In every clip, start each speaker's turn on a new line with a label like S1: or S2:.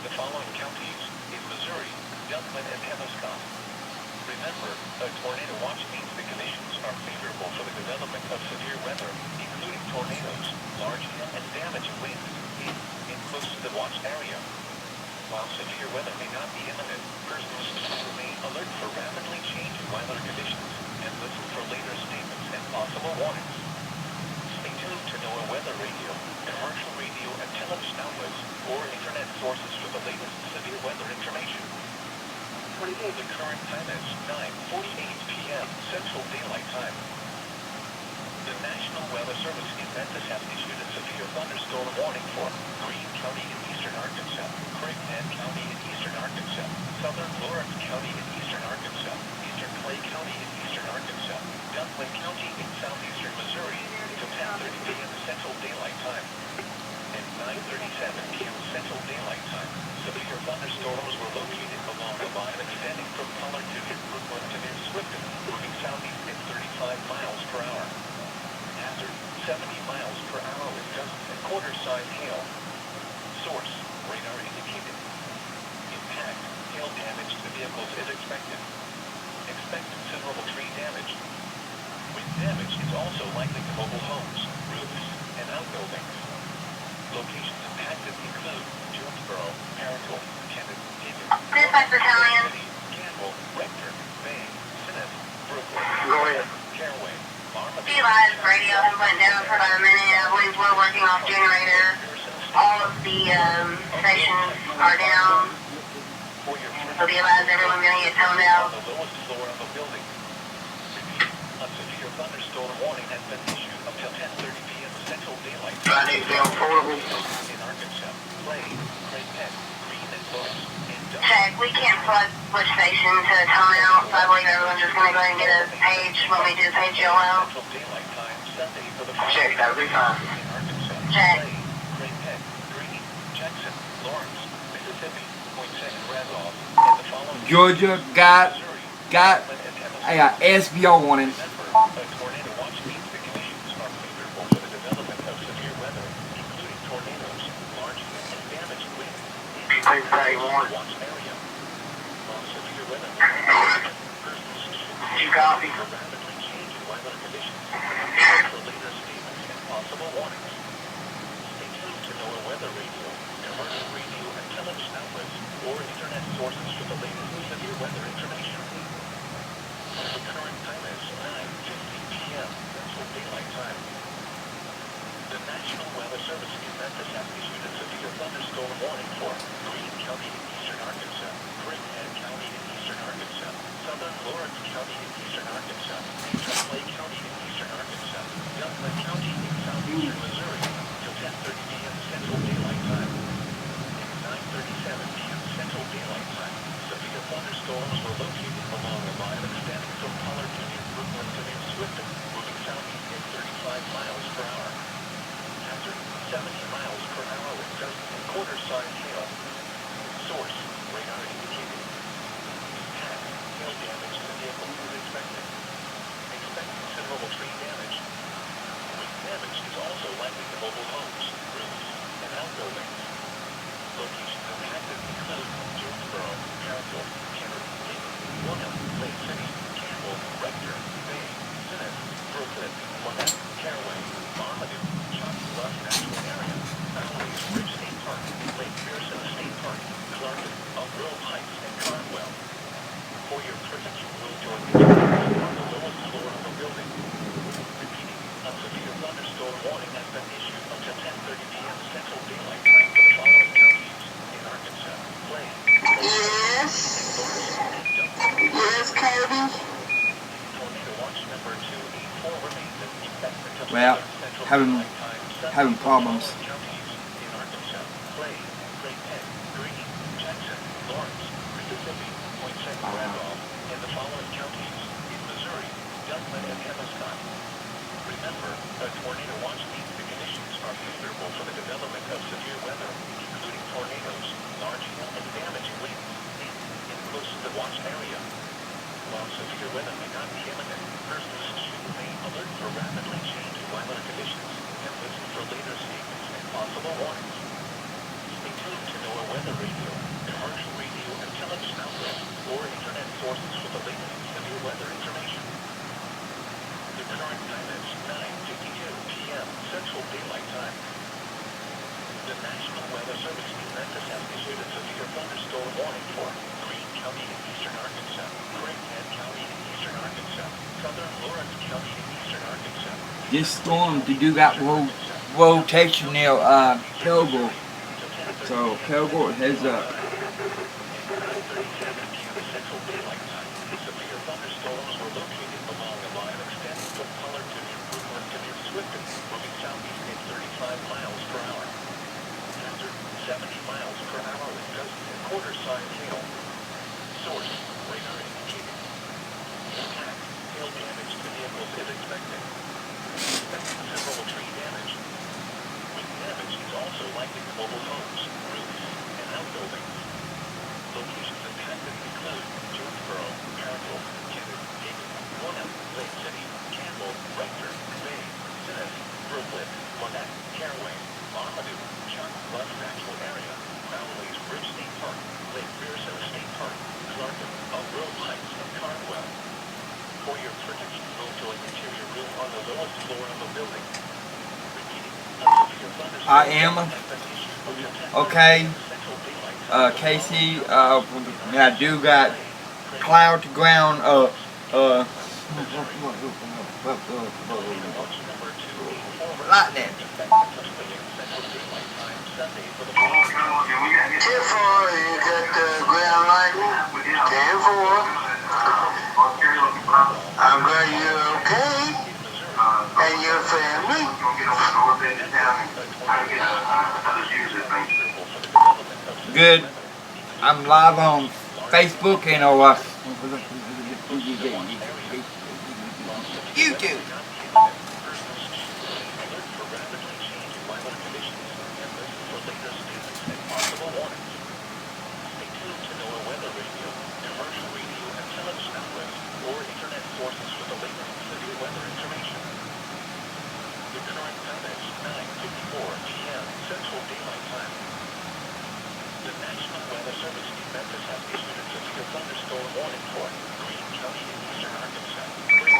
S1: the following counties in Missouri, Dublin, and Hemascott. Remember, a tornado watch means the conditions are favorable for the development of severe weather, including tornadoes, large hail, and damaging winds in close to the watch area. While severe weather may not be imminent, persons should remain alert for rapidly changing weather conditions and listen for later statements and possible warnings. Stay tuned to NOAA Weather Radio, commercial radio and television outlets, or internet sources for the latest severe weather information. The current time is 9:48 p.m. Central Daylight Time. The National Weather Service in Memphis has issued a severe thunderstorm warning for Greene County in eastern Arkansas, Craighead County in eastern Arkansas, southern Lawrence County in eastern Arkansas, eastern Clay County in eastern Arkansas, Dublin County in southeastern Missouri until 10:30 p.m. Central Daylight Time. At 9:37 p.m. Central Daylight Time, severe thunderstorms were located along a line extending from Pollard to near Brookland to near Swifton, moving southeast at 35 miles per hour. Hazard, 70 miles per hour with gusts and quarter-size hail. Source, radar indicated. Impact, hail damage to vehicles is expected. Expect considerable tree damage. Wind damage is also likely to mobile homes, roofs, and outbuildings. Locations impacted include Jonesboro, Paragould, Kennett, Deacon, Campbell, Rector, Bay, Sinnott, Brooklyn, Caraway, Marmaduke.
S2: Live radio has went down for about a minute. I believe we're working off generator. All of the stations are down. So be advised, everyone's going to get toned out.
S1: On the lowest floor of the building. Repeat, a severe thunderstorm warning has been issued until 10:30 p.m. Central Daylight Time. In Arkansas, Clay, Craighead, Greene, and Lawrence.
S2: Check, we can't plug which station to tone out, so I believe everyone's just going to go ahead and get a page when we do page YOL.
S1: Central Daylight Time, Sunday for the
S2: Check, that'll be fine.
S1: In Arkansas,
S2: Check.
S1: Clay, Craighead, Greene, Jackson, Lawrence, Mississippi, Poinsett, and Randolph, and the following
S3: Georgia got SBO warning.
S1: Remember, a tornado watch means the conditions are favorable for the development of severe weather, including tornadoes, large hail, and damaging winds in the watch area. While severe weather may not be imminent, persons should
S2: copy?
S1: for rapidly changing weather conditions and for later statements and possible warnings. Stay tuned to NOAA Weather Radio, commercial radio and television outlets, or internet sources for the latest severe weather information. The current time is 9:50 p.m. Central Daylight Time. The National Weather Service in Memphis has issued a severe thunderstorm warning for Greene County in eastern Arkansas, Craighead County in eastern Arkansas, southern Lawrence County in eastern Arkansas, eastern Clay County in eastern Arkansas, Dublin County in southeastern Missouri until 10:30 p.m. Central Daylight Time. At 9:37 p.m. Central Daylight Time, severe thunderstorms were located along a line extending from Pollard to near Brookland to near Swifton, moving southeast at 35 miles per hour. Hazard, 70 miles per hour with gusts and quarter-size hail. Source, radar indicated. Impact, hail damage to vehicles is expected. Expect considerable tree damage. Wind damage is also likely to mobile homes, roofs, and outbuildings. Locations impacted include Jonesboro, Paragould, Kennett, Deacon, William, Lake City, Campbell, Rector, Bay, Sinnott, Brooklyn, Lynette, Caraway, Marmaduke, Chauncey Bluff National Area, Always Ridge State Park, Lake Pearson State Park, Clarkin, Elk Grove Heights, and Conwell. For your perfect will join the on the lowest floor of the building. Repeating, a severe thunderstorm warning has been issued until 10:30 p.m. Central Daylight Time for the following counties in Arkansas, Clay,
S2: Yes. Yes, Kirby.
S1: Tornado watch number 284 remains in effect until
S3: Well,
S1: Central
S3: having
S1: Daylight Time, Sunday
S3: having
S1: for the
S3: problems.
S1: following counties in Arkansas, Clay, Craighead, Greene, Jackson, Lawrence, Mississippi, Poinsett, Randolph, and the following counties in Missouri, Dublin, and Hemascott. Remember, a tornado watch means the conditions are favorable for the development of severe weather, including tornadoes, large hail, and damaging winds in close to the watch area. While severe weather may not be imminent, persons should remain alert for rapidly changing weather conditions and listen for later statements and possible warnings. Stay tuned to NOAA Weather Radio, warning for Greene County in eastern Arkansas, Craighead County in eastern Arkansas, southern Lawrence County in eastern Arkansas.
S3: This storm to do got rotational Kilgore. So Kilgore heads up.
S1: Central Daylight Time. Severe thunderstorms were located along a line extending from Pollard to near Brooklyn to near Swifton, moving southeast at 35 miles per hour. Hazard 70 miles per hour with gusts and quarter-size hail. Source, radar indicated. Impact, hail damage to vehicles is expected. Expected considerable tree damage. Wind damage is also likely to mobile homes, roofs, and outbuildings. Locations impacted include Jonesboro, Carrollville, Kennett, Dayton, Roanoke, Lake City, Campbell, Rector, Bay, Sinnott, Brooklyn, Gwinnett, Caraway, Marmaduke, Chuck, Bluff Natural Area, Crowley's Bridge State Park, Lake Pearson State Park, Clarkin, Elk Grove Heights, and Cardwell. For your protection, move to an interior room on the lowest floor of a building. Repeating, a severe thunderstorm
S3: I am.
S1: has been issued of your
S3: Okay.
S1: Central Daylight Time.
S3: Casey, I do got cloud to ground, lightning.
S4: Tier 4, you got ground lightning. 10-4. I'm glad you're okay. And your family.
S3: Good. I'm live on Facebook and YouTube.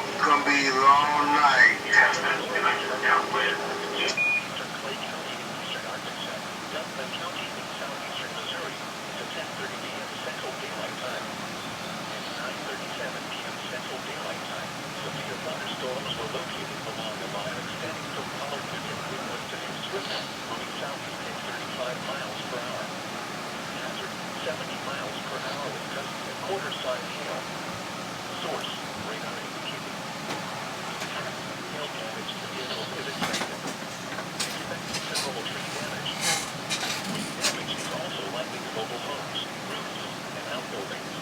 S4: It's gonna be a long night.
S1: Thunderstorms were located along the line extending from Pollard to Greenwood to near Swifton, moving southeast at 35 miles per hour. Hazard 70 miles per hour with gusts and quarter-size hail. Source, radar indicated. Impact, hail damage to vehicles is expected. Expect considerable tree damage. Wind damage is also likely to mobile homes, roofs, and outbuildings.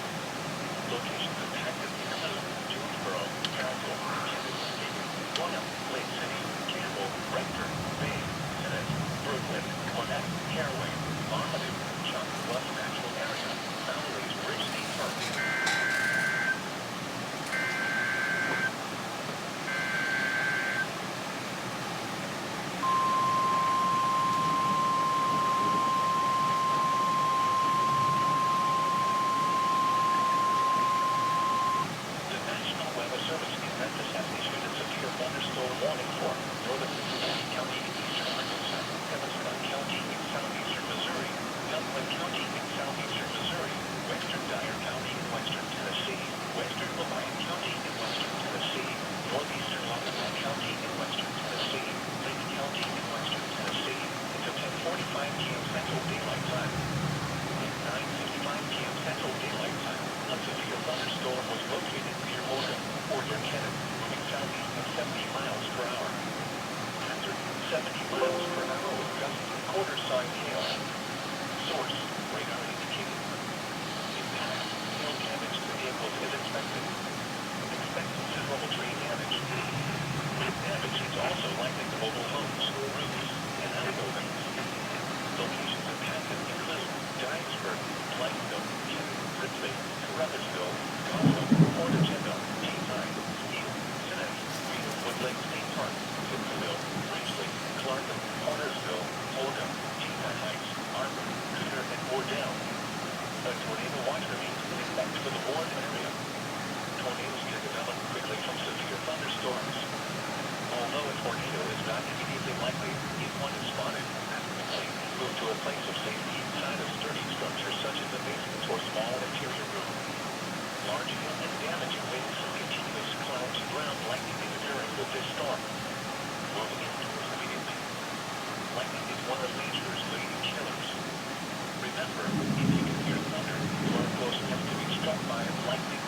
S1: Locations impacted include Jonesboro, Carrollville, Kennett, Dayton, Roanoke, Lake City, Campbell, Rector, Bay, Sinnott, Brooklyn, Gwinnett, Caraway, Marmaduke, Chuck, Bluff Natural Area, Crowley's Bridge State Park. The National Weather Service in Memphis has issued a severe thunderstorm warning for northern Cincinnati County in eastern Arkansas, Evanston County in southeastern Missouri, Dublin County in southeastern Missouri, western Dyer County in western Tennessee, western Lyon County in western Tennessee, northeastern Lackawanna County in western Tennessee, Lake County in western Tennessee, until 10:45 p.m. Central Daylight Time. At 9:55 p.m. Central Daylight Time, a severe thunderstorm was located near Oldham or near Kennett, moving southeast at 70 miles per hour. Hazard 70 miles per hour with gusts and quarter-size hail. Source, radar indicated. Impact, hail damage to vehicles is expected. Expect considerable tree damage. Wind damage is also likely to mobile homes, roofs, and outbuildings. Locations impacted include Dyersburg, Plainville, Kennett, Ripley, Carruthersville, Gotham, Portagenda, G9, Steele, Sinnott, Greenwood Lake State Park, Simpsonville, Ridgely, Clarkin, Hornersville, Oldham, G9 Heights, Arbor, Cooter, and Wardell. A tornado watch remains in effect for the Ward area. Tornadoes can develop quickly from severe thunderstorms. Although a tornado is not immediately likely, if one is spotted, move to a place of safety inside a sturdy structures such as the basement or small interior room. Large hail and damaging winds and continuous cloud to ground lightning interfering with this storm. Moving indoors immediately. Lightning is one of nature's leading killers. Remember, if you can hear thunder, you are close enough to be struck by lightning.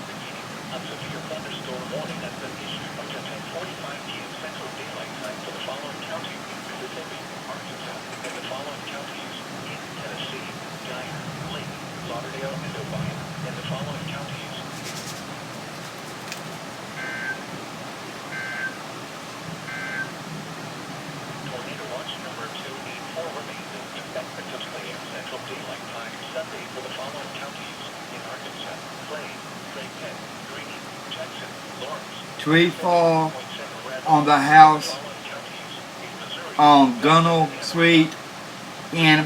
S1: Repeating, a severe thunderstorm warning has been issued up to 10:45 p.m. Central Daylight Time for the following counties in Mississippi, Arkansas, and the following counties in Tennessee, Dyer, Lake, Lauderdale, and Obion, and the following counties. Tornado watch number 284 remains in effect until 2 a.m. Central Daylight Time Sunday for the following counties in Arkansas: Clay, Craighead, Greene, Jackson, Lawrence.
S3: Tree fall on the house on Gunnell Street in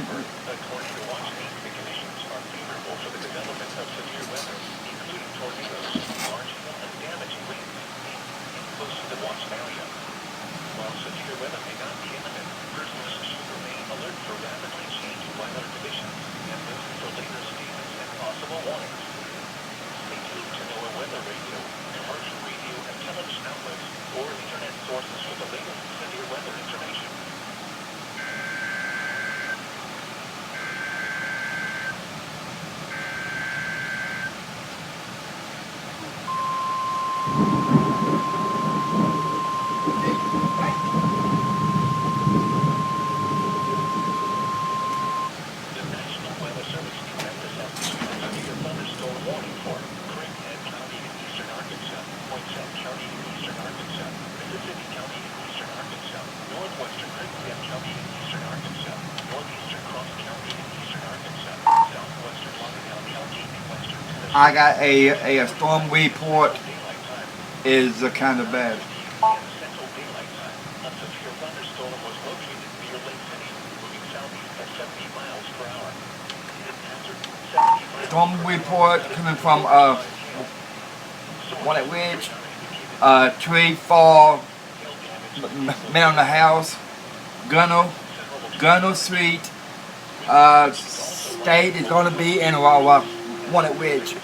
S1: The tornado watch means the conditions are favorable for the development of severe weather, including tornadoes, large hail, and damaging winds in close to the watch area. While severe weather may not be imminent, persons should remain alert for rapidly changing weather conditions and listen for later statements and possible warnings. Stay tuned to NOAA Weather Radio, commercial radio and television outlets, or internet sources for the latest severe weather information. The National Weather Service Texas has issued a severe thunderstorm warning for Craighead County in eastern Arkansas, Poinsett County in eastern Arkansas, Mississippi County in eastern Arkansas, northwestern Craighead County in eastern Arkansas, northeastern Cross County in eastern Arkansas, southwestern Lauderdale County in western Tennessee.
S3: I got a storm report
S1: Daylight time.
S3: is kind of bad.
S1: In Central Daylight Time, a severe thunderstorm was located near Lake City, moving southeast at 70 miles per hour. After 70 miles
S3: Storm
S1: per
S3: report
S1: hour,
S3: coming from Walnut Ridge. Tree fall, man on the house, Gunnell Street. State is going to be in Walnut Ridge.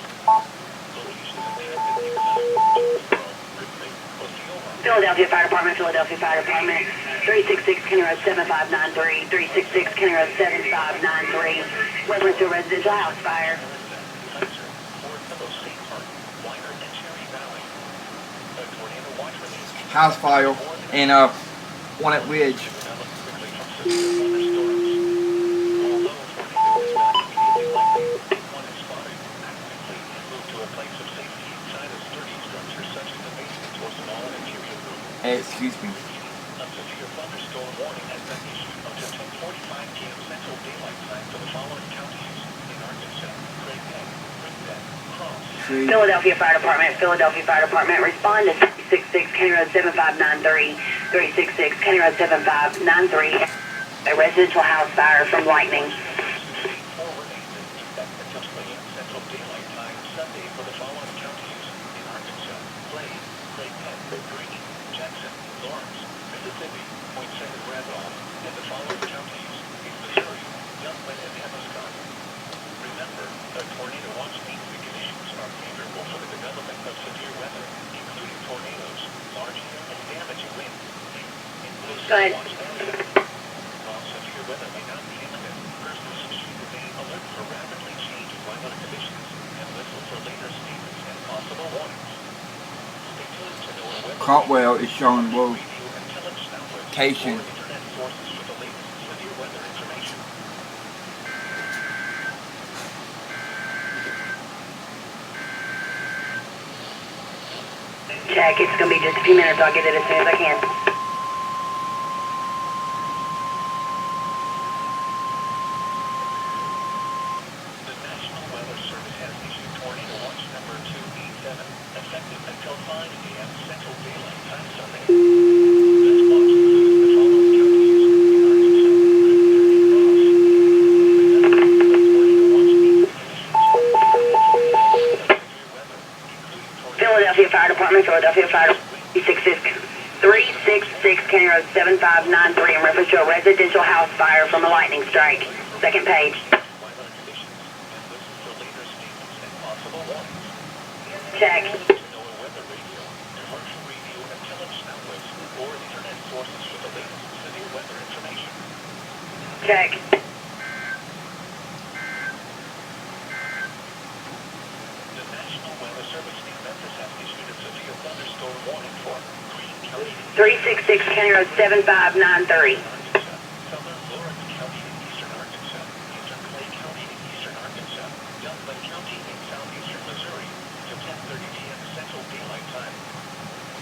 S2: Philadelphia Fire Department, 366 County Road 7593, 366 County Road 7593, reference to a residential house fire.
S3: House fire in Walnut Ridge. Excuse me.
S1: A severe thunderstorm warning has been issued until 10:45 p.m. Central Daylight Time for the following counties in Arkansas: Craighead, Cross.
S2: Philadelphia Fire Department, respond to 366 County Road 7593, 366 County Road 7593, a residential house fire from lightning.
S1: Central Daylight Time Sunday for the following counties in Arkansas: Clay, Craighead, Greene, Jackson, Lawrence, Mississippi, Poinsett and Randolph, and the following counties in Missouri, Youngman and Wisconsin. Remember, a tornado watch means the conditions are favorable for the development of severe weather, including tornadoes, large hail, and damaging winds in close to
S2: Go ahead.
S1: the watch area. While severe weather may not be imminent, persons should remain alert for rapidly changing weather conditions and listen for later statements and possible warnings. Stay tuned to NOAA Weather
S3: Caldwell is showing
S1: radio and television outlets
S3: rotation.
S1: or internet sources for the latest severe weather information.
S2: Check, it's going to be just a few minutes. I'll get it as soon as I can.
S1: The National Weather Service has issued Tornado Watch number 287, effective until 5 a.m. Central Daylight Time Sunday. This watch includes the following counties in Arkansas: Craighead and Cross. Remember, the Tornado Watch means the conditions are favorable for the development of severe weather, including tornadoes.
S2: Philadelphia Fire Department, 366 County Road 7593 in reference to a residential house fire from a lightning strike. Second page.
S1: Weather
S2: Check.
S1: NOAA weather radio, commercial radio and television outlets, or internet sources for the latest severe weather information.
S2: Check.
S1: The National Weather Service in Memphis has issued a severe thunderstorm warning for Greene County,
S2: 366 County Road 7593.
S1: Arkansas, southern Lawrence County in eastern Arkansas, eastern Clay County in eastern Arkansas, Dublin County in southeastern Missouri, to 10:30 p.m. Central Daylight Time.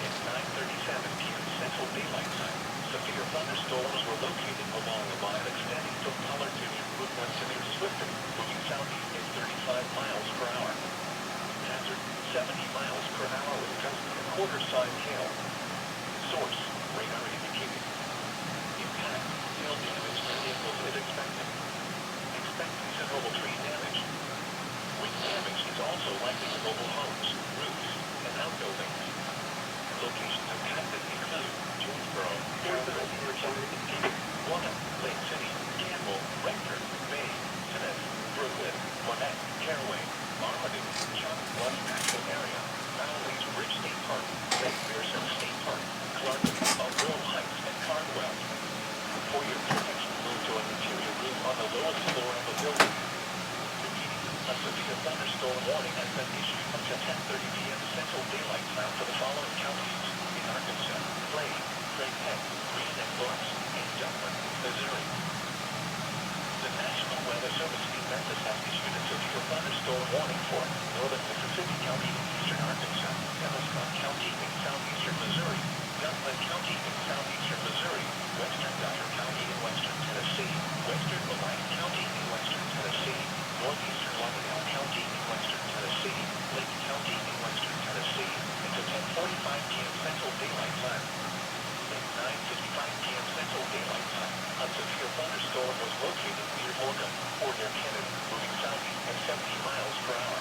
S1: At 9:37 p.m. Central Daylight Time, severe thunderstorms were located along the line extending from Pollard to Route 1 to near Swifton, moving southeast at 35 miles per hour. Hazard 70 miles per hour with gusty and quarter-sign hail. Source, radar indicated. Impact, hail damage to vehicles is expected. Expect considerable tree damage. Wind damage is also likely to mobile homes, roofs, and outbuildings. Locations impacted include Jonesboro, Fairfield, Walnut, Lake City, Campbell, Rector, Bay, Smith, Brooklyn, Monette, Caraway, Marmaduke, Chuck, Bluff National Area, Valley's Ridge State Park, Lake Pearson State Park, Clark, Willow Heights, and Cardwell. For your protection, move to an interior room on the lowest floor of the building. Repeating, a severe thunderstorm warning has been issued until 10:30 p.m. Central Daylight Time for the following counties in Arkansas: Clay, Craighead, Greene and Lawrence, and Dublin, Missouri. The National Weather Service in Memphis has issued a severe thunderstorm warning for northern Mississippi County in eastern Arkansas, Temescal County in southeastern Missouri, Dublin County in southeastern Missouri, western Dyer County in western Tennessee, western Malina County in western Tennessee, northeastern Lauderdale County in western Tennessee, Lake County in western Tennessee, until 10:45 p.m. Central Daylight Time. At 9:55 p.m. Central Daylight Time, a severe thunderstorm was located near Morgan, or near Kennedy, moving southeast at 70 miles per hour.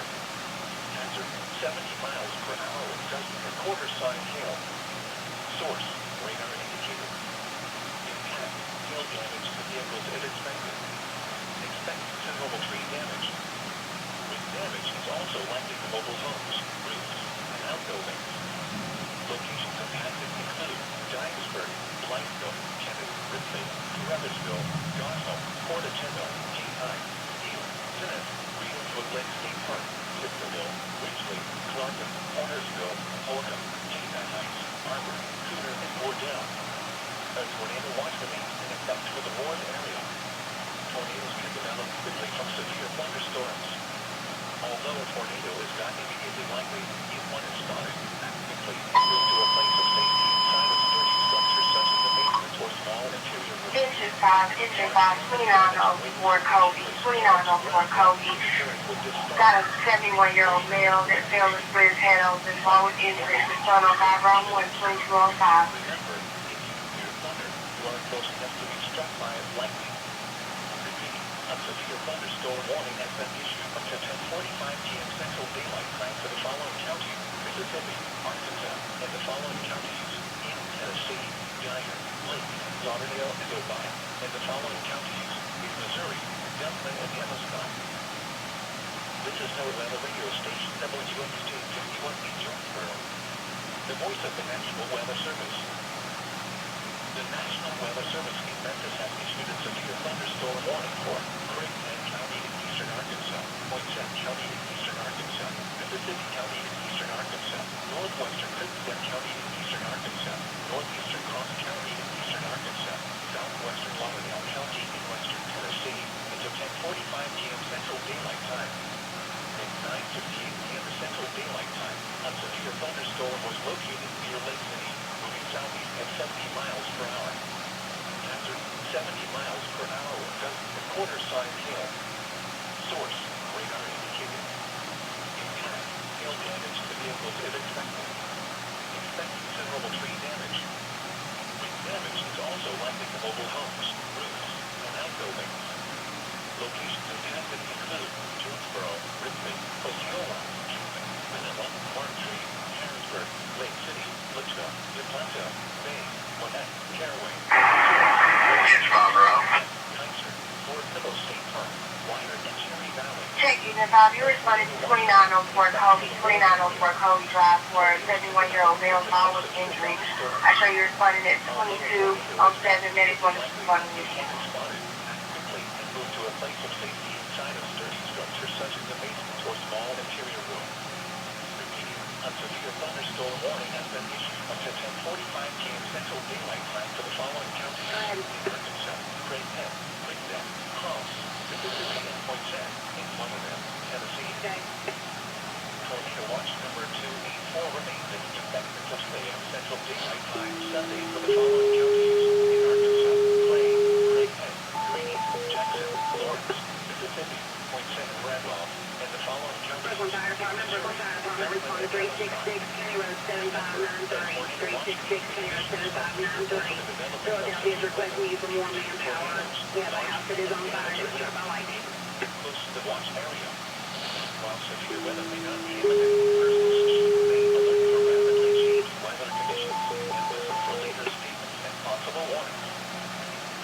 S1: Hazard 70 miles per hour with gusty and quarter-sign hail. Source, radar indicated. Impact, hail damage to vehicles is expected. Expect considerable tree damage. Wind damage is also likely to mobile homes, roofs, and outbuildings. Locations impacted include Dynesburg, Blytheville, Kennedy, Ripley, Caruthersville, Gotham, Portagedo, G9, Steele, Smith, Greenwood Lake State Park, Victorville, Ridgely, Clarkton, Hornersville, Holcomb, G9 Heights, Arbor, Cooter, and Wardell. A tornado watch remains in effect for the Ward area. Tornadoes can develop quickly from severe thunderstorms. Although a tornado is not immediately likely, if one is spotted, act quickly and move to a place of safety inside a sturdy structure such as a basement or small interior room.
S2: District 5, 2904 Kobe, 2904 Kobe. Got a 71-year-old male that fell and split his head open and blown with injuries. Returned on 511 2205.
S1: Remember, if you hear thunder, you are close enough to be struck by it lightning. Repeating, a severe thunderstorm warning has been issued until 10:45 p.m. Central Daylight Time for the following counties: Mississippi, Arkansas, and the following counties in Tennessee: Dyer, Lake, Lauderdale, and Obion, and the following counties in Missouri: Dublin and Temescal. This is NOAA Weather Radio Station WMST 51 in Jonesboro, the voice of the National Weather Service. The National Weather Service in Memphis has issued a severe thunderstorm warning for Craighead County in eastern Arkansas, Poinsett County in eastern Arkansas, Mississippi County in eastern Arkansas, northwestern Crittenden County in eastern Arkansas, northeastern Cross County in eastern Arkansas, southwestern Lauderdale County in western Tennessee, until 10:45 p.m. Central Daylight Time. At 9:58 p.m. Central Daylight Time, a severe thunderstorm was located near Lake City, moving southeast at 70 miles per hour. Hazard 70 miles per hour with gusty and quarter-sign hail. Source, radar indicated. Impact, hail damage to vehicles is expected. Expect considerable tree damage. Wind damage is also likely to mobile homes, roofs, and outbuildings. Locations impacted include Jonesboro, Ripley, Osceola, Cuban, Manila, Martree, Harrisburg, Lake City, Litchfield, DePlato, Bay, Monette, Caraway,
S4: It's Monroe.
S1: Kaiser, Fort Pillow State. State Park, Wider, and Cherry Valley.
S2: Check Unit 5, you responded to 2904 Kobe, 2904 Kobe Drive for a 71-year-old male found with injury. I show you responding at 2207 Medic 1 responding to you.
S1: Spotted. Act quickly and move to a place of safety inside of sturdy structures such as the basement or small interior room. Repeating, a severe thunderstorm warning has been issued up to 10:45 p.m. Central Daylight Time for the following counties: Arkansas, Craig Head, Crickdale, Cross, Mississippi, and Poinsett, in one of them, Tennessee. Tornado watch number 284 remains in effect until 2 a.m. Central Daylight Time Sunday for the following counties: in Arkansas, Clay, Craighead, Greene, Jackson, Lawrence, Mississippi, Poinsett, and Randolph, and the following counties:
S5: Fire Department, respond 366, County Road 7593, 366, County Road 7593. Philadelphia is requesting you for more manpower. We have a house that is on fire, just struck by lightning.
S1: Close to the watch area. While severe weather may not be imminent, persons should remain alert for rapidly changing weather conditions and listen for later statements and possible warnings.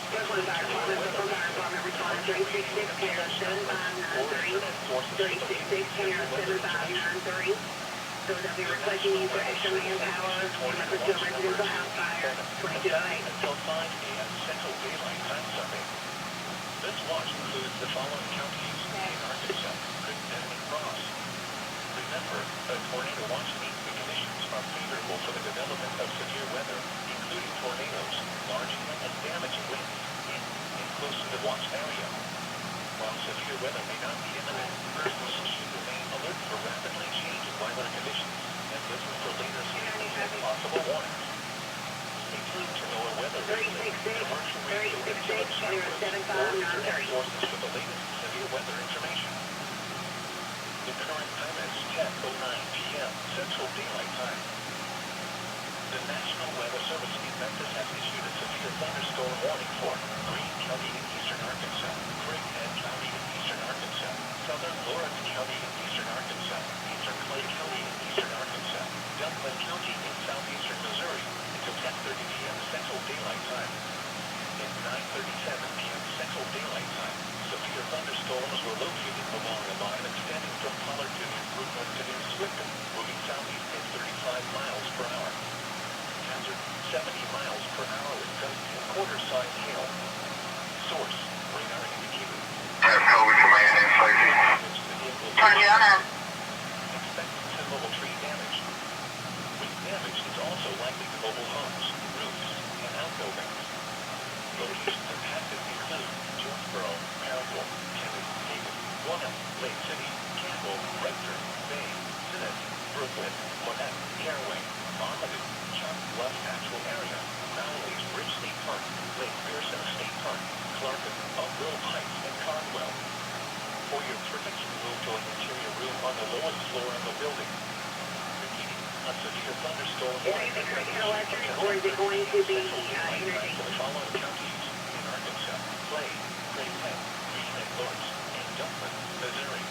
S5: Fire Department, respond 366, County Road 7593, 366, County Road 7593. Philadelphia requesting you for extra manpower. Leopardville residential house fire, 2208.
S1: Until 5 a.m. Central Daylight Time Sunday. This watch includes the following counties: in Arkansas, Crickdale, and Cross. Remember, a tornado watch means the conditions are favorable for the development of severe weather, including tornadoes, large hail, and damaging winds in and close to the watch area. While severe weather may not be imminent, persons should remain alert for rapidly changing weather conditions and listen for later statements and possible warnings. Stay tuned to NOAA Weather Radio, commercial radio, and television networks, or internet sources for the latest severe weather information. The current time is 10:09 p.m. Central Daylight Time. The National Weather Service in Memphis has issued a severe thunderstorm warning for Greene County in eastern Arkansas, Craighead County in eastern Arkansas, southern Lawrence County in eastern Arkansas, eastern Clay County in eastern Arkansas, Duncman County in southeastern Missouri until 10:30 p.m. Central Daylight Time. At 9:37 p.m. Central Daylight Time, severe thunderstorms were located along a line extending from Pollard to New Brooklyn to New Swifton, moving southeast at 35 miles per hour. Hazard 70 miles per hour with gusts and quarter-size hail. Source, radar indicated.
S4: That's Kobe Command in place.
S2: Tornado.
S1: Expect considerable tree damage. Wind damage is also likely to mobile homes, roofs, and outbuildings. Locations impacted include Jonesboro, Paragould, Kennedy, Haven, Warren, Lake City, Campbell, Rector, Bay, Sinnott, Brooklyn, Gwinnett, Caraway, Marmaduke, Chalk Bluff Natural Area, Valley's Bridge State Park, Lake Pearson State Park, Clarkin, Oak Grove Heights, and Cardwell. For your protection, move to an interior room on the lowest floor of the building. Repeating, a severe thunderstorm warning has been issued
S5: Electric, or is it going to be energy?
S1: for the following counties: in Arkansas, Clay, Craighead, Greene, and Lawrence, and Duncman, Missouri.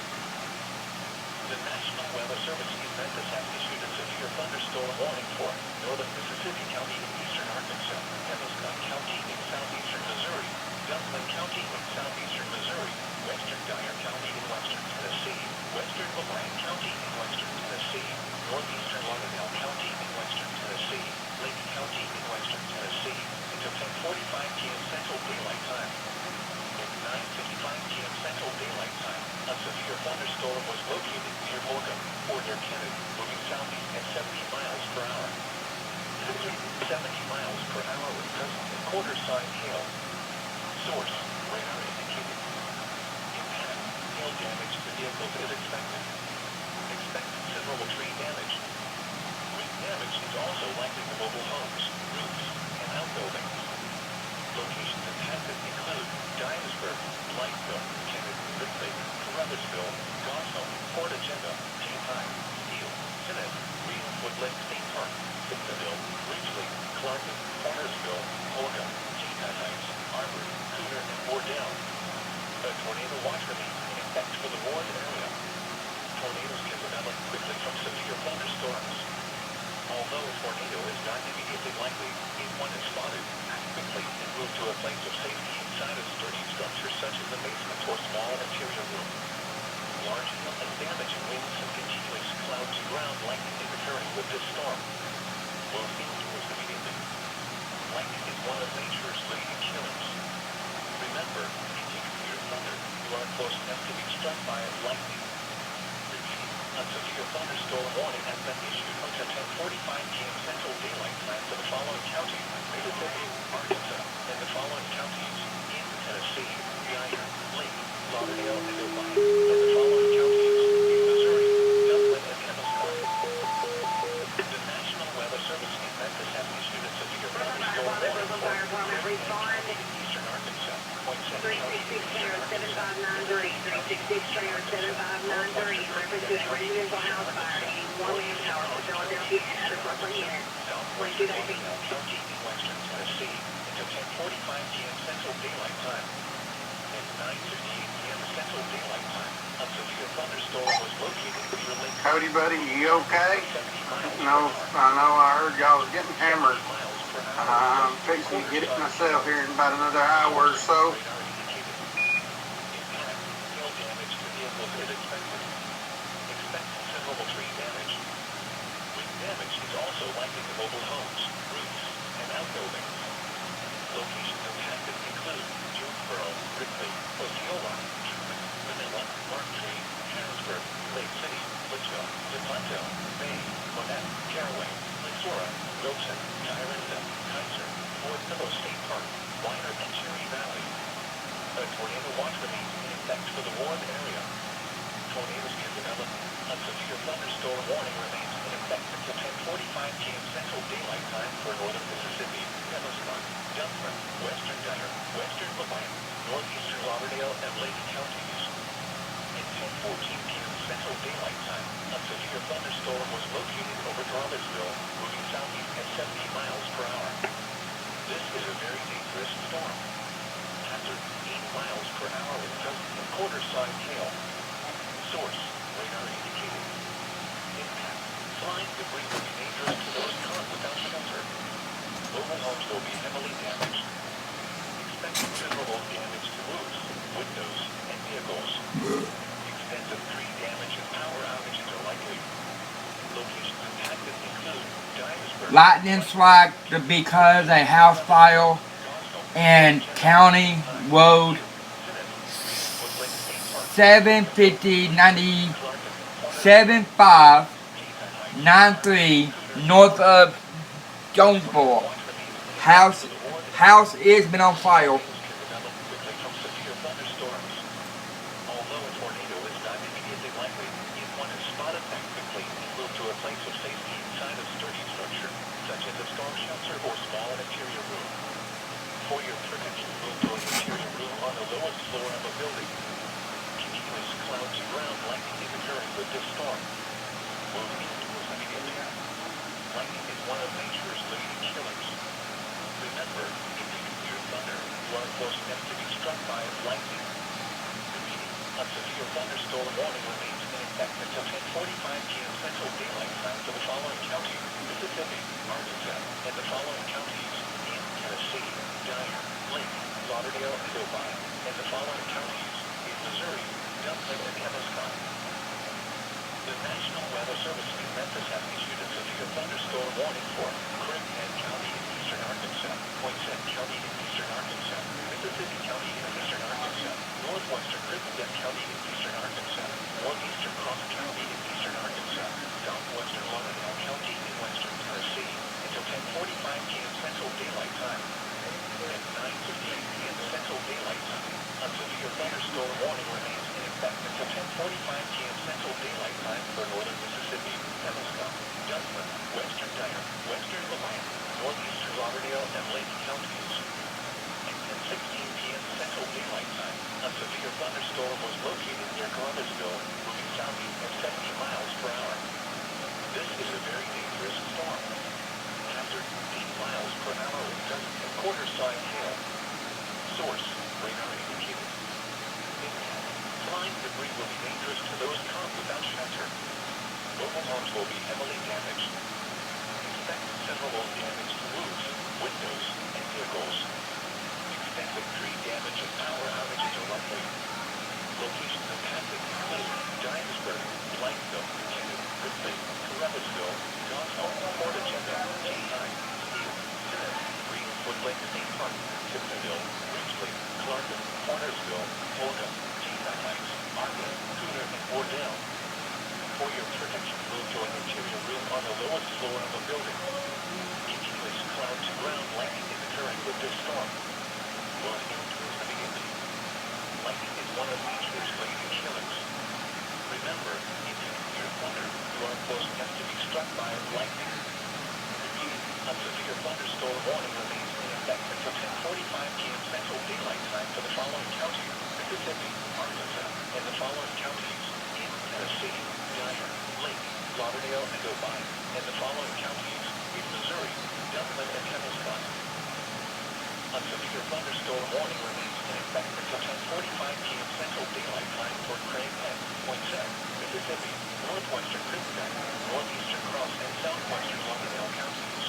S1: The National Weather Service in Memphis has issued a severe thunderstorm warning for northern Mississippi County in eastern Arkansas, Penobscot County in southeastern Missouri, Duncman County in southeastern Missouri, western Dyer County in western Tennessee, western LeBlanc County in western Tennessee, northeastern Lauderdale County in western Tennessee, Lake County in western Tennessee, until 10:45 p.m. Central Daylight Time. At 9:55 p.m. Central Daylight Time, a severe thunderstorm was located near Morgan, or near Kennedy, moving southeast at 70 miles per hour. Hazard 70 miles per hour with gusts and quarter-size hail. Source, radar indicated. Impact, hail damage to vehicles is expected. Expect considerable tree damage. Wind damage is also likely to mobile homes, roofs, and outbuildings. Locations impacted include Dyersburg, Blytheville, Kennedy, Ridley, Carruthersville, Gotham, Port Agenda, Teton, Steele, Sinnott, Greenwood State Park, Victorville, Ridgely, Clarkin, Cornersville, Holga, Teton Heights, Arbor, Cooter, and Wardell. A tornado watch remains in effect for the Ward area. Tornadoes can develop quickly from severe thunderstorms. Although a tornado is not immediately likely, if one is spotted, act quickly and move to a place of safety inside a sturdy structure such as a basement or small interior room. Large hail and damaging winds and continuous cloud to ground lightning is occurring with this storm. Move indoors immediately. Lightning is one of nature's leading killers. Remember, if you can hear thunder, you are close enough to be struck by lightning. Repeating, a severe thunderstorm warning has been issued until 10:45 p.m. Central Daylight Time for the following counties: Mississippi, Arkansas, and the following counties: in Tennessee, Dyer, Lake, Lauderdale, and Ohio, and the following counties: in Missouri, Dublin, and Kenosha. The National Weather Service in Memphis has issued a severe thunderstorm warning for
S5: Fire Department respond.
S1: eastern Arkansas, Poinsett County,
S5: 366-7593, 366-7593, reference to a residential house fire, needing 1 man power for Philadelphia Extra per unit. Wind 2 feet.
S1: County in western Tennessee until 10:45 p.m. Central Daylight Time. At 9:58 p.m. Central Daylight Time, a severe thunderstorm was located near Lake
S4: Cody, buddy, you okay?
S1: 70 miles per
S4: No,
S1: hour.
S4: I heard y'all was getting hammered.
S1: Miles per hour.
S4: I'm fixing to get it myself here in about another hour or so.
S1: Radar indicated. Impact, hail damage to vehicles is expected. Expect considerable tree damage. Wind damage is also likely to mobile homes, roofs, and outbuildings. Locations impacted include Jonesboro, Ripley, Osceola, Truman, Manila, Marktree, Harrisburg, Lake City, Litchfield, DePonto, Bay, Gwinnett, Caraway, Lexora, Wilson, Tyrone, Kaiser, Fort Pillow State Park, Weiner, and Cherry Valley. A tornado watch remains in effect for the warned area. Tornadoes can develop. A severe thunderstorm warning remains in effect until 10:45 p.m. Central Daylight Time for northern Mississippi, Kenosha, Dunkman, western Dyer, western Levine, northeastern Lauderdale, and Lake counties. At 10:14 p.m. Central Daylight Time, a severe thunderstorm was located over Thomasville, moving southeast at 70 miles per hour. This is a very dangerous storm. Hazard 80 miles per hour with gusty and quarter-size hail. Source, radar indicated. Impact, flying debris will be dangerous to those caught without shelter. Mobile homes will be heavily damaged. Expect considerable damage to roofs, windows, and vehicles. Extensive tree damage and power outages are likely. Locations impacted include Dyersburg,
S3: Lightning strike because a house fire in County Road 7593 north of Jonesboro. House is been on fire.
S1: can develop quickly from severe thunderstorms. Although a tornado is not immediately likely, if one is spotted, act quickly and move to a place of safety inside a sturdy structure, such as a storm shelter or small interior room. For your protection, move to an interior room on the lowest floor of a building. Continuous cloud to ground lightning is occurring with this storm. Move indoors immediately. Lightning is one of nature's leading killers. Remember, if you can hear thunder, you are close enough to be struck by lightning. Repeating, a severe thunderstorm warning remains in effect until 10:45 p.m. Central Daylight Time for the following counties: Mississippi, Arkansas, and the following counties: in Tennessee, Dyer, Lake, Lauderdale, and Ohio, and the following counties: in Missouri, Dublin, and Kenosha. The National Weather Service in Memphis has issued a severe thunderstorm warning for Crittenden County in eastern Arkansas, Poinsett County in eastern Arkansas, Mississippi County in eastern Arkansas, northwestern Crittenden County in eastern Arkansas, northeastern Cross County in eastern Arkansas, southwestern Lauderdale County in western Tennessee, until 10:45 p.m. Central Daylight Time. At 9:58 p.m. Central Daylight Time, a severe thunderstorm warning remains in effect until 10:45 p.m. Central Daylight Time for northern Mississippi, Kenosha, Dunkman, western Dyer, western Levine, northeastern Lauderdale, and Lake counties. At 10:16 p.m. Central Daylight Time, a severe thunderstorm was located near Columbusville, moving southeast at 70 miles per hour. This is a very dangerous storm. Hazard 80 miles per hour with gusty and quarter-size hail. Source, radar indicated. Impact, flying debris will be dangerous to those caught without shelter. Mobile homes will be heavily damaged. Expect considerable damage to roofs, windows, and vehicles. Extensive Big tree damage and power outages are likely. Locations impacted include Giantsburg, Blytheville, Cannon, Ripley, Caruthersville, Dawson, Port Agenda, K9, Steele, Smith, Greenwood Lake State Park, Tiptonville, Ridgely, Clarendon, Cornersville, Oldham, Teesside Heights, Arden, Cooter, and Wardell. For your protection, move to an interior room on the lowest floor of a building. Continuous cloud-to-ground lightning is occurring with this storm. Los Angeles immediately. Lightning is one of nature's leading killers. Remember, if you hear thunder, you are close enough to be struck by lightning. Repeat, a severe thunderstorm warning remains in effect until 10:45 p.m. Central Daylight Time for the following counties: Mississippi, Arkansas, and the following counties: in Tennessee, Dyer, Lake, Lauderdale, and Obion, and the following counties: in Missouri, Dublin, and Temescal. A severe thunderstorm warning remains in effect until 10:45 p.m. Central Daylight Time for Craig Head, Poinsett, Mississippi, northwestern Crittenden, northeastern Cross, and southwestern Lauderdale counties.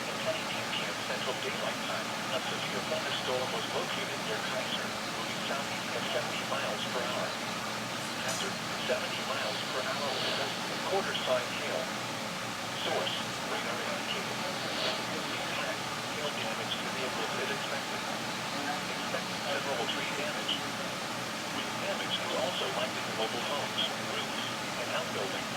S1: At 10:18 p.m. Central Daylight Time, a severe thunderstorm was located near Kaiser, moving southeast at 70 miles per hour. Hazard, 70 miles per hour winds, quarter sign hail. Source, radar indicated. Impact, hail damage to vehicles is expected. Expect considerable tree damage. Wind damage is also likely to mobile homes, roofs, and outbuildings.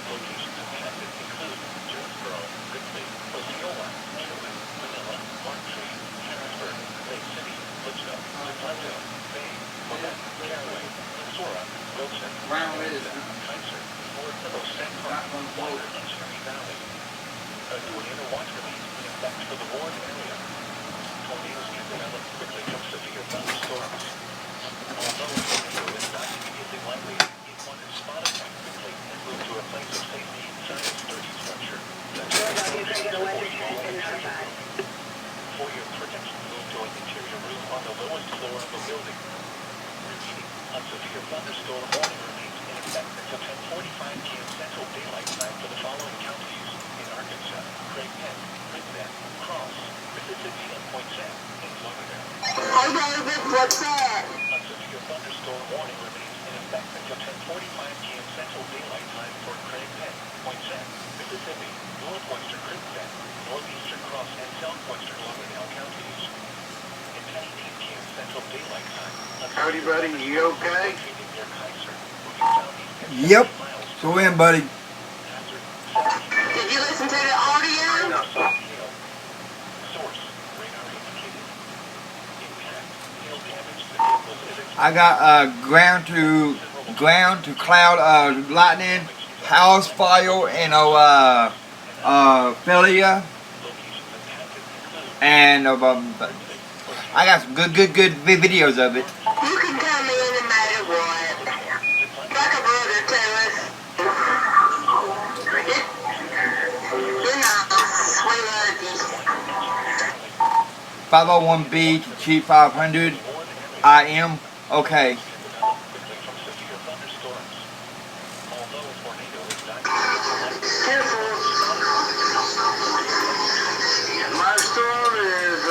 S1: Locations impacted include Jonesboro, Ripley, Osceola, Truman, Manila, Montreat, Harrisburg, Lake City, Litchfield, DePlato, Bay, Quebec, Caraway, Missouri, Wilson, Kaiser, Fort Phillips, St. Park, Water, and Cherry Valley. A tornado watch remains in effect for the Warren area. Tornadoes can develop quickly from severe thunderstorms. Although a tornado is not immediately likely, if one is spotted, act quickly and move to a place of safety inside a sturdy structure. For your protection, move to an interior room on the lowest floor of a building. Repeating, a severe thunderstorm warning remains in effect until 10:45 p.m. Central Daylight Time for the following counties: in Arkansas, Craig Head, Crittenden, Cross, Mississippi, and Poinsett, and Lauderdale.
S4: Hey David, what's that?
S1: A severe thunderstorm warning remains in effect until 10:45 p.m. Central Daylight Time for Craig Head, Poinsett, Mississippi, northwestern Crittenden, northeastern Cross, and southwestern Lauderdale counties. At 10:18 p.m. Central Daylight Time,
S4: Howdy, buddy, you okay?
S1: located near Kaiser, moving southeast at 70
S3: Yep.
S1: miles.
S3: So in, buddy.
S1: Hazard, 70
S4: Did you listen to the audio?
S1: hail. Source, radar indicated. Impact, hail damage to vehicles is expected.
S3: I got ground to cloud lightning, house fire, and failure,
S1: Locations impacted include
S3: and I got some good videos of it.
S4: You can come in no matter what. Like a brother to us. You're nice. We love you.
S3: 501B to Chief 500. I am okay.
S1: can develop quickly from severe thunderstorms. Although a tornado is not likely,
S4: Careful. My storm is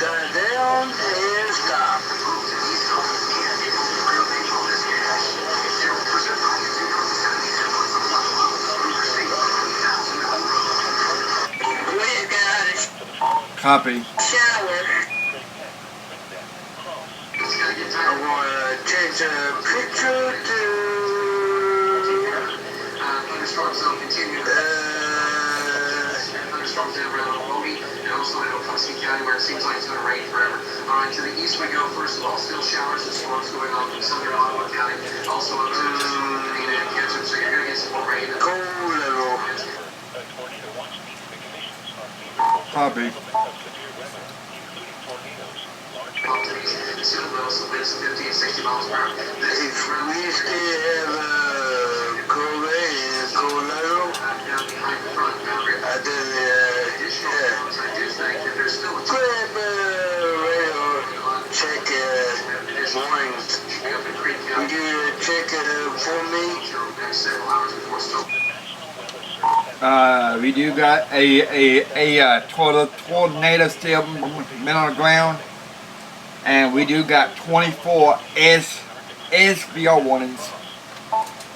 S4: died down and stopped. We got a
S3: Copy.
S4: shower.
S1: Craig Head, Crittenden, Cross,
S4: I want to take a picture to
S6: Thunderstorms will continue. Thunderstorms in around Obi and also in Oconee County where it seems like it's going to rain forever. All right, to the east we go. First of all, still showers and storms going on in southern Ottawa County. Also up to Medina and Ketchum, so you're going to get some more rain.
S4: cold little.
S1: a tornado watch means the conditions are favorable for
S3: Copy.
S1: the development of severe weather, including tornadoes, large hail,
S6: Soon winds of 50 and 60 miles per hour. This
S4: If
S6: is around
S4: we still have cold rain and cold little,
S6: down behind the front boundary.
S4: I did
S6: Additional
S4: yeah.
S6: problems, I do think that there's still a
S4: Grab radio, check warnings. Would you check for me?
S6: next several hours before storm.
S1: the National Weather Service has
S3: We do got a tornado still been on the ground. And we do got 24 SBO warnings.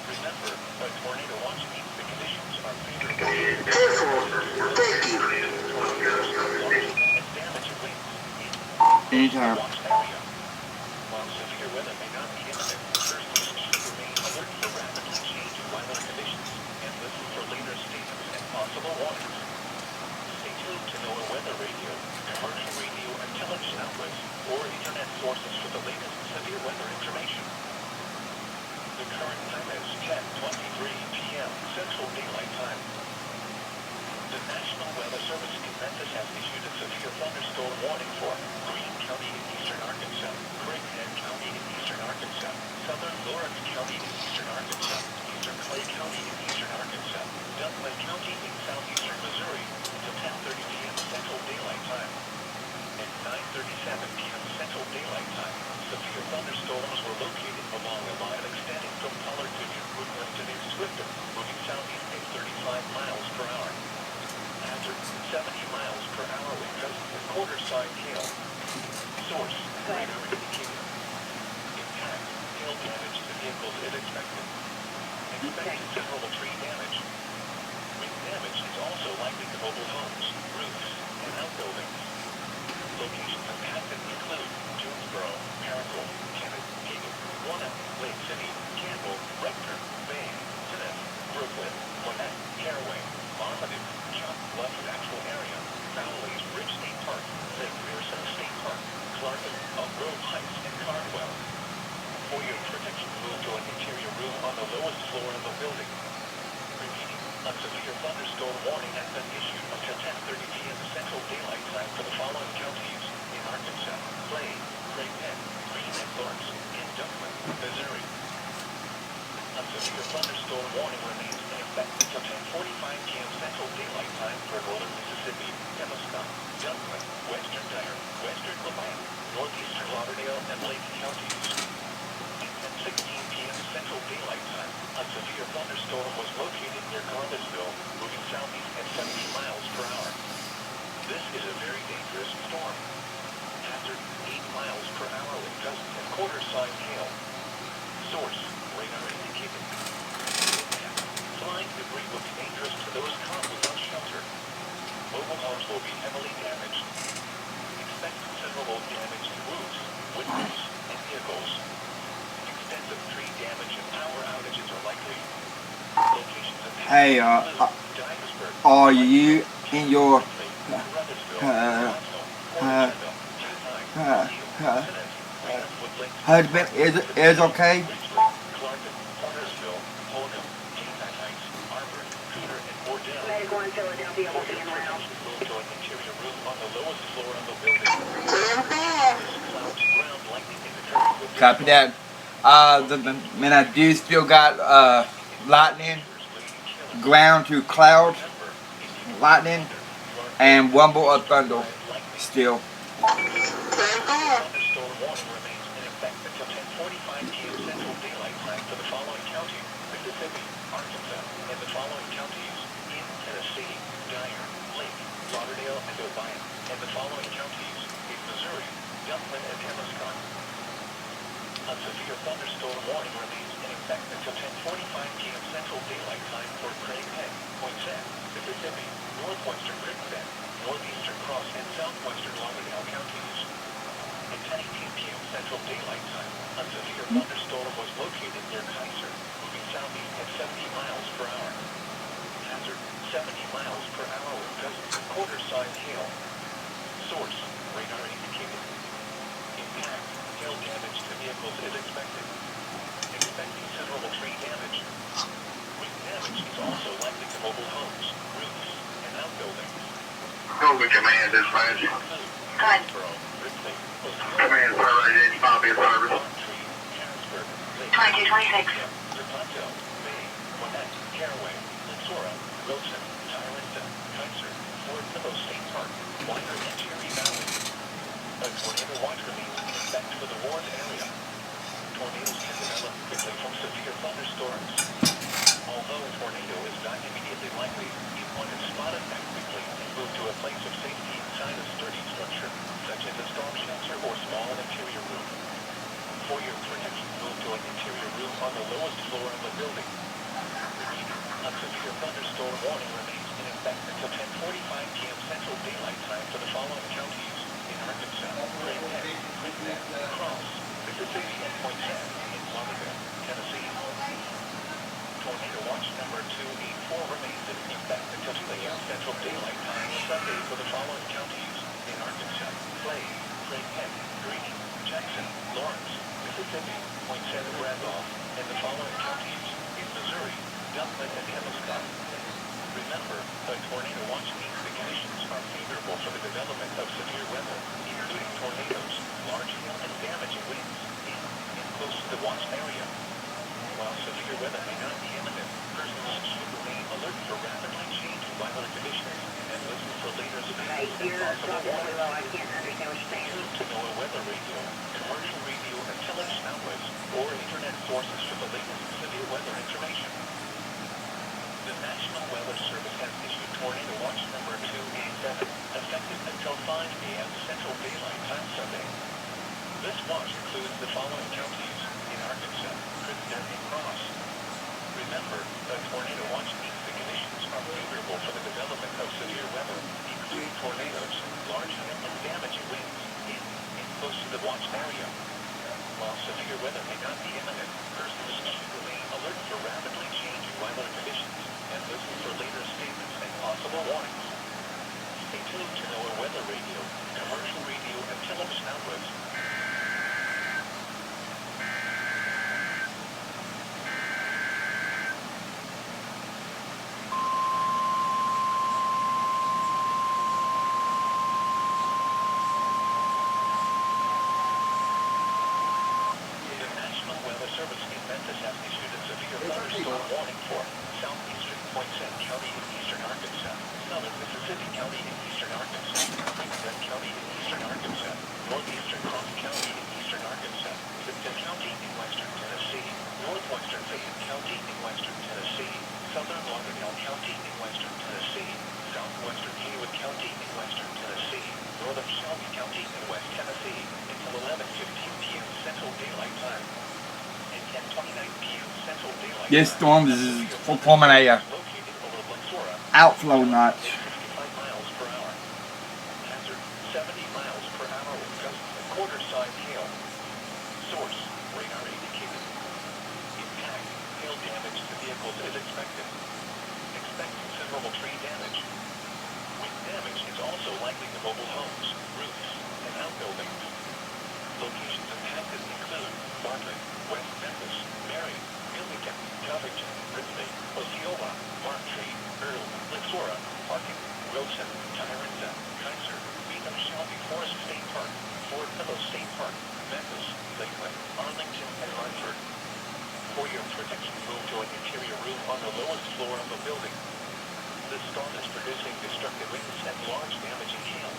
S1: Remember, a tornado watch means the conditions are favorable.
S4: 10-4. Thank you.
S1: And damage and winds in
S3: Anytime.
S1: watch area. While severe weather may not be imminent, first should remain alert for rapidly changing weather conditions and listen for later statements and possible warnings. Stay tuned to NOAA weather radio, commercial radio and television outlets, or internet sources for the latest severe weather information. The current time is 10:23 p.m. Central Daylight Time. The National Weather Service in Memphis has issued a severe thunderstorm warning for Greene County in eastern Arkansas, Craighead County in eastern Arkansas, southern Lawrence County in eastern Arkansas, eastern Clay County in eastern Arkansas, Dunklin County in southeastern Missouri until 10:30 p.m. Central Daylight Time. At 9:37 p.m. Central Daylight Time, severe thunderstorms were located along a line extending from Pollard to New Brookline to New Swifton, moving southeast at 35 miles per hour. After 70 miles per hour with gusts and quarter-side hail. Source, radar indicated. Impact, hail damage to vehicles is expected. Expect considerable tree damage. Wind damage is also likely to mobile homes, roofs, and outbuildings. Locations impacted include Jonesboro, Paracle, Kennett, Hagan, Warren, Lake City, Campbell, Rector, Bay, Smith, Brooklyn, Monette, Caraway, Marmaduke, Chuck, Bluff Natural Area, Fowley's Ridge State Park, Lake Grierson State Park, Clarkin, Elk Grove Heights, and Cardwell. For your protection, move to an interior room on the lowest floor of the building. Repeating, a severe thunderstorm warning has been issued until 10:30 p.m. Central Daylight Time for the following counties in Arkansas: Clay, Craighead, Greene and Lawrence, and Dunklin, Missouri. A severe thunderstorm warning remains in effect until 10:45 p.m. Central Daylight Time for northern Mississippi, Temescal, Dunklin, western Dyer, western Levant, northeastern Lauderdale, and Lake counties. At 10:16 p.m. Central Daylight Time, a severe thunderstorm was located near Columbusville, moving southeast at 70 miles per hour. This is a very dangerous storm. Hazard 8 miles per hour with gusts and quarter-size hail. Source, radar indicated. Impact, flying debris will be dangerous to those caught without shelter. Mobile homes will be heavily damaged. Expect considerable damage to roofs, windows, and vehicles. Extensive tree damage and power outages are likely. Locations of
S3: Hey,
S1: Dyersburg,
S3: are you in your husband is okay?
S1: Clarkin, Huntersville, Holcomb, Jackson Heights, Arbor, Cooter, and Bordell.
S5: Medical in Philadelphia will be en route.
S1: Move to an interior room on the lowest floor of the building.
S4: 10-4.
S1: Clouds, ground lightning is occurring with
S3: Copy that. Man, I do still got lightning, ground to cloud, lightning, and rumble of thunder still.
S4: 10-4.
S1: thunderstorm warning remains in effect until 10:45 p.m. Central Daylight Time for the following counties: Mississippi, Arkansas, and the following counties in Tennessee: Dyer, Lake, Lauderdale, and Obion, and the following counties in Missouri: Dunklin and Temescal. A severe thunderstorm warning remains in effect until 10:45 p.m. Central Daylight Time for Craighead, Poinsett, Mississippi, northwestern Crittenden, northeastern Cross, and southwestern Lauderdale counties. At 10:18 p.m. Central Daylight Time, a severe thunderstorm was located near Kaiser, moving southeast at 70 miles per hour. Hazard 70 miles per hour with gusts of quarter-size hail. Source, radar indicated. Impact, hail damage to vehicles is expected. Expect considerable tree damage. Wind damage is also likely to mobile homes, roofs, and outbuildings.
S4: Over command dispatch.
S2: Good.
S4: Command fire rate 85 in service.
S2: 2226.
S1: Lepanto, Bay, Monette, Caraway, Lexora, Wilson, Tyranta, Kaiser, Fort Pillow State Park, Wider, and Cherry Valley. A tornado watch remains in effect for the Ward area. Tornadoes can develop quickly from severe thunderstorms. Although a tornado is not immediately likely, if one is spotted that quickly and moved to a place of safety inside a sturdy structure, such as a storm shelter or small interior on the lowest floor of the building. Repeating, a severe thunderstorm warning remains in effect until 10:45 p.m. Central Daylight Time for the following counties in Arkansas: Gwinnett, Cross, Mississippi, and Poinsett in Lauderdale, Tennessee. Tornado watch number 284 remains in effect until 2 a.m. Central Daylight Time Sunday for the following counties in Arkansas: Clay, Craighead, Greene, Jackson, Lawrence, Mississippi, Poinsett and Randolph, and the following counties in Missouri: Dublin and Hemscott. Remember, a tornado watch means the conditions are favorable for the development of severe weather, including tornadoes, large hail, and damaging winds in and close to the watch area. While severe weather may not be imminent, persons should remain alert for rapidly changing weather conditions and listen for later
S5: Right,
S1: statements and
S5: you're
S1: possible
S5: talking really low. I
S1: warnings.
S5: can't understand what you're saying.
S1: Tune to NOAA weather radio, commercial radio, and television outlets, or internet sources for the latest severe weather information. The National Weather Service has issued Tornado Watch number 287, effective until 5 p.m. Central Daylight Time Sunday. This watch includes the following counties in Arkansas: Gwinnett and Cross. Remember, a tornado watch means the conditions are favorable for the development of severe weather, including tornadoes, large hail, and damaging winds in and close to the watch area. While severe weather may not be imminent, persons should remain alert for rapidly changing weather conditions and listen for later statements and possible warnings. Stay tuned to NOAA weather radio, commercial radio, and television outlets. The National Weather Service in Memphis has issued a severe thunderstorm warning for southeastern Poinsett County in eastern Arkansas, southern Mississippi County in eastern Arkansas, Craighead County in eastern Arkansas, northeastern Cross County in eastern Arkansas, Tipton County in western Tennessee, northwestern Fayette County in western Tennessee, southern Lauderdale County in western Tennessee, southwestern Haywood County in western Tennessee, northern Shelby County in west Tennessee, until 11:15 p.m. Central Daylight Time. And 10:29 p.m. Central Daylight
S3: This
S1: Time.
S3: storm is forming a
S1: Located over Lexora,
S3: outflow notch.
S1: 65 miles per hour. Hazard 70 miles per hour with gusts of quarter-size hail. Source, radar indicated. Impact, hail damage to vehicles is expected. Expect considerable tree damage. Wind damage is also likely to mobile homes, roofs, and outbuildings. Locations impacted include Bartlett, West Memphis, Marion, Wilmington, Covington, Ripley, Osceola, Marktree, Earl, Lexora, Parking, Wilson, Tyrinda, Kaiser, Beetham Shelby Forest State Park, Fort Pillow State Park, Memphis, Lakeland, Arlington, and Hartford. For your protection, move to an interior room on the lowest floor of the building. This storm is producing destructive winds and large damaging hail.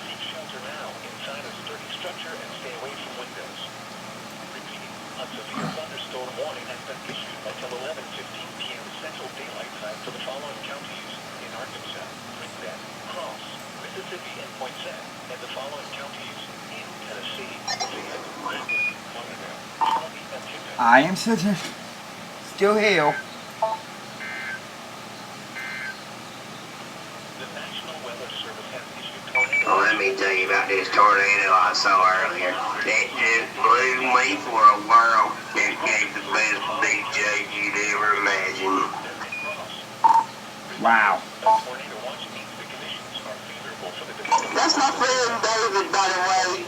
S1: Seek shelter now inside a sturdy structure and stay away from windows. Repeating, a severe thunderstorm warning has been issued until 11:15 p.m. Central Daylight Time for the following counties in Arkansas: Gwinnett, Cross, Mississippi, and Poinsett, and the following counties in Tennessee: Fayette, Lakeland, Lauderdale, Shelby, and Tipton.
S3: I am still here.
S1: The National Weather Service has issued tornado.
S4: Well, let me tell you about this tornado I saw earlier. That just blew me for a whirl. It gave the best big judge you'd ever imagine.
S3: Wow.
S1: A tornado watch means the conditions are favorable for the development.
S4: That's my friend David, by the way,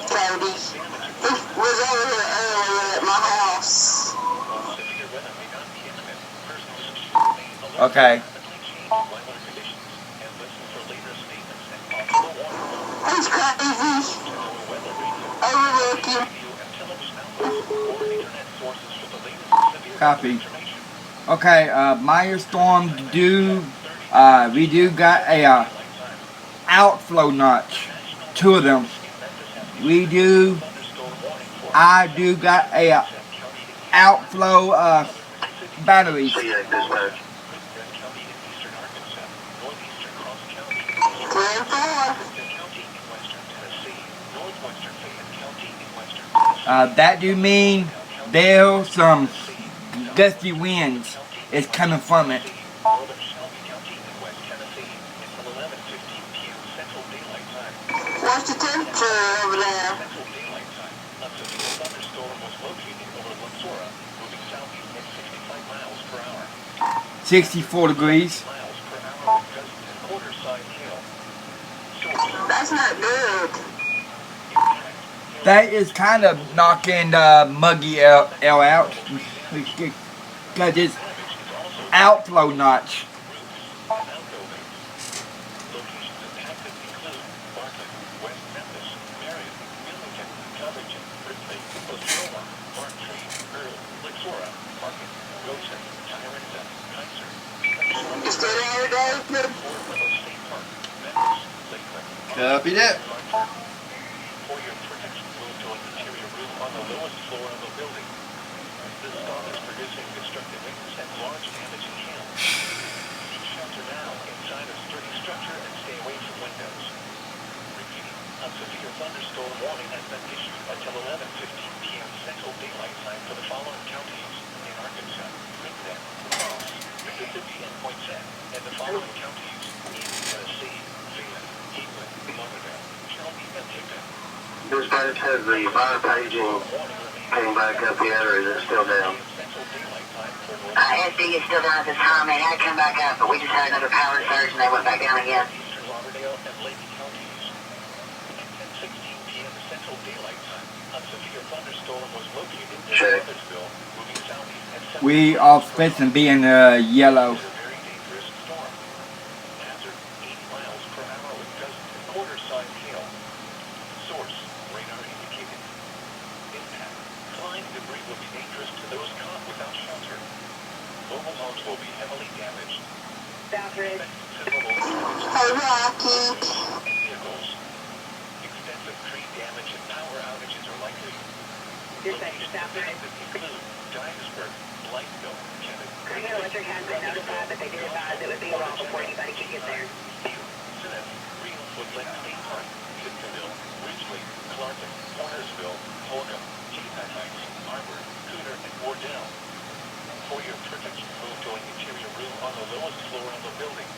S4: Cody. He was over here earlier at my house.
S1: While severe weather may not be imminent, persons should remain alert
S3: Okay.
S1: to rapidly changing weather conditions and listen for later statements and possible warnings.
S4: He's crazy.
S1: To NOAA weather radio,
S4: Overlook him.
S1: radio and television outlets, or internet sources for the latest severe
S3: Copy.
S1: weather information.
S3: Okay, Meyer storm we do got a
S1: Light time.
S3: outflow notch. Two of them. We do,
S1: Thunderstorm warning for
S3: I do got a
S1: County in
S3: outflow batteries.
S4: See you at this time.
S1: Gwinnett County in eastern Arkansas, northeastern Cross County,
S4: 3 and 4.
S1: Tipton County in western Tennessee, northwestern Fayette County in western Tennessee,
S3: That do mean
S1: County
S3: There's some gusty winds is coming from it.
S1: Northern Shelby County in West Tennessee until 11:15 p.m. Central Daylight Time.
S2: What's the temperature over there?
S1: Central Daylight Time. A severe thunderstorm was located over Luxora, moving southeast at 65 miles per hour.
S3: 64 degrees.
S1: Miles per hour with gusts and quarter-size hail. Source:
S2: That's not good.
S1: impact.
S3: That is kind of knocking Muggy L out. Because it's outflow notch.
S1: Outbuildings. Locations impacted include Bartlett, West Memphis, Marion, Wilmington, Covington, Ripley, Osceola, Barntree, Earl, Luxora, Market, Goshen, Tyranta, Kaiser,
S2: You still there, David?
S1: Fort Willow State Park, Memphis, Lakeland.
S3: Copy that.
S1: For your protection, move to an interior room on the lowest floor of the building. This storm is producing destructive winds and large damage and hail. Seek shelter now inside a sturdy structure and stay away from windows. Repeating, a severe thunderstorm warning has been issued until 11:15 p.m. Central Daylight Time for the following counties in Arkansas: Crittenden, Ross, Mississippi, and Poinsett, and the following counties in Tennessee: Phelan, Heathland, Lauderdale, Shelby, and Hickman.
S4: Dispatch, has the fire paging came back up yet, or is it still down?
S2: SD is still down at this time. They had come back up, but we just had another power surge and they went back down again.
S1: Eastern Lauderdale and Lake counties. At 10:16 p.m. Central Daylight Time, a severe thunderstorm was located near
S4: Sure.
S1: Weathersville, moving southeast at 7
S3: We are supposed to be in yellow.
S1: It's a very dangerous storm. Hazard 80 miles per hour with gusts and quarter-size hail. Source: radar indicated. Impact: flying debris will be dangerous to those caught without shelter. Mobile homes will be heavily damaged.
S5: Southridge.
S1: Considerable damage to
S2: Hey, Rocky.
S1: vehicles. Extensive tree damage and power outages are likely.
S5: Dispatch, Southridge.
S1: Locations include Dyersburg, Blytheville, Kennett,
S5: Green Electric has been notified, but they did advise it would be a while before anybody could get there.
S1: Smith, Real, Woodland State Park, Gibsonville, Ridgely, Clarkton, Hornersville, Holcomb, Jason Heights, Arbor, Cooter, and Wardell. For your protection, move to an interior room on the lowest floor of the building.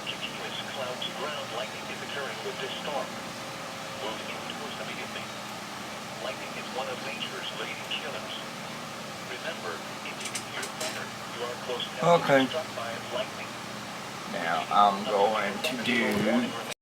S1: Continuous cloud to ground lightning is occurring with this storm. Move indoors immediately. Lightning is one of nature's leading killers. Remember, if you can hear thunder, you are close enough to
S3: Okay.
S1: be struck by lightning.
S3: Now I'm going to do